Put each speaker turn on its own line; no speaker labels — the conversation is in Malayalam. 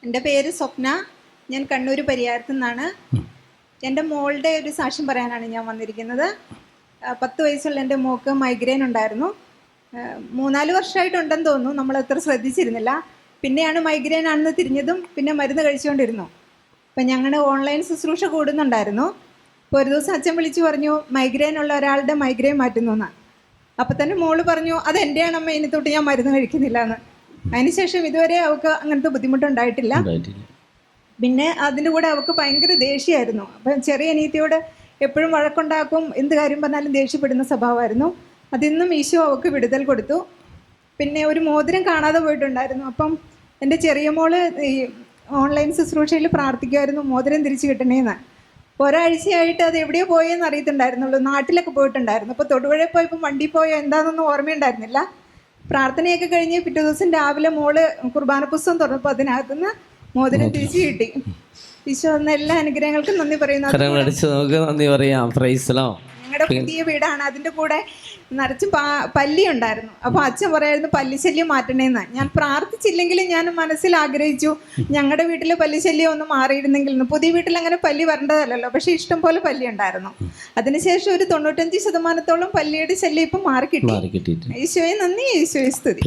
എൻ്റെ പേര് സ്വപ്ന. ഞാൻ കണ്ണൂർ പരിയാരത്തു നിന്നാണ്. എൻ്റെ മോളുടെ ഒരു സാക്ഷ്യം പറയാനാണ് ഞാൻ വന്നിരിക്കുന്നത്. 10 വയസ്സുള്ള എൻ്റെ മോൾക്ക് മൈഗ്രെയിൻ ഉണ്ടായിരുന്നു. 3-4 വർഷമായിട്ടുണ്ടെന്ന് തോന്നുന്നു. നമ്മൾ അത്ര ശ്രദ്ധിച്ചിരുന്നില്ല. പിന്നെയാണ് മൈഗ്രെയിൻ ആണെന്ന് തിരിഞ്ഞതും പിന്നെ മരുന്ന് കഴിച്ചുകൊണ്ടിരുന്നു. അപ്പം ഞങ്ങളുടെ ഓൺലൈൻ ശുശ്രൂഷ കൂടുന്നുണ്ടായിരുന്നു. അപ്പോൾ ഒരു ദിവസം അച്ഛൻ വിളിച്ചു പറഞ്ഞു, മൈഗ്രെയിൻ ഉള്ള ഒരാളുടെ മൈഗ്രെയിൻ മാറ്റുന്നു എന്ന്. അപ്പം തന്നെ മോള് പറഞ്ഞു, അത് എൻ്റെയാണ് അമ്മ, ഇനി തൊട്ട് ഞാൻ മരുന്ന് കഴിക്കുന്നില്ല എന്ന്. അതിനുശേഷം ഇതുവരെ അവൾക്ക് അങ്ങനത്തെ ബുദ്ധിമുട്ടുണ്ടായിട്ടില്ല. പിന്നെ അതിൻ്റെ കൂടെ അവൾക്ക് ഭയങ്കര ദേഷ്യമായിരുന്നു. അപ്പം ചെറിയ അനിയത്തിയോട് എപ്പോഴും വഴക്കുണ്ടാക്കും, എന്ത് കാര്യം പറഞ്ഞാലും ദേഷ്യപ്പെടുന്ന സ്വഭാവമായിരുന്നു. അതിന്നും ഈശോ അവൾക്ക് വിടുതൽ കൊടുത്തു. പിന്നെ ഒരു മോതിരം കാണാതെ പോയിട്ടുണ്ടായിരുന്നു. അപ്പം എൻ്റെ ചെറിയ മോള് ഈ ഓൺലൈൻ ശുശ്രൂഷയിൽ പ്രാർത്ഥിക്കുമായിരുന്നു, മോതിരം തിരിച്ചു കിട്ടണേന്ന്. ഒരാഴ്ചയായിട്ട് അത് എവിടെയോ പോയെന്ന് അറിയത്തുണ്ടായിരുന്നുള്ളൂ. നാട്ടിലൊക്കെ പോയിട്ടുണ്ടായിരുന്നു. അപ്പോൾ തൊടുപുഴയിൽ പോയപ്പോൾ വണ്ടി പോയോ എന്താണെന്നൊന്നും ഓർമ്മയുണ്ടായിരുന്നില്ല. പ്രാർത്ഥനയൊക്കെ കഴിഞ്ഞ് പിറ്റേ ദിവസം രാവിലെ മോള് കുർബാന പുസ്തകം തുറന്നപ്പോൾ അതിനകത്തുനിന്ന് മോതിരം തിരിച്ചു കിട്ടി. ഈശോ തന്ന എല്ലാ അനുഗ്രഹങ്ങൾക്കും നന്ദി പറയുന്നു. ഞങ്ങളുടെ പുതിയ വീടാണ്. അതിൻ്റെ കൂടെ നിറച്ചും പല്ലി ഉണ്ടായിരുന്നു. അപ്പോൾ അച്ഛൻ പറയായിരുന്നു പല്ലിശല്യം മാറ്റണേന്ന്. ഞാൻ പ്രാർത്ഥിച്ചില്ലെങ്കിലും ഞാൻ മനസ്സിൽ ആഗ്രഹിച്ചു, ഞങ്ങളുടെ വീട്ടിലെ പല്ലിശല്യം ഒന്ന് മാറിയിരുന്നെങ്കിൽ. പുതിയ വീട്ടിൽ അങ്ങനെ പല്ലി വരേണ്ടതല്ലോ, പക്ഷെ ഇഷ്ടം പോലെ പല്ലി ഉണ്ടായിരുന്നു. അതിനുശേഷം ഒരു 95% പല്ലിയുടെ ശല്യം ഇപ്പം മാറി കിട്ടി. ഈശോയെ നന്ദി, ഈശോയെ സ്തുതി.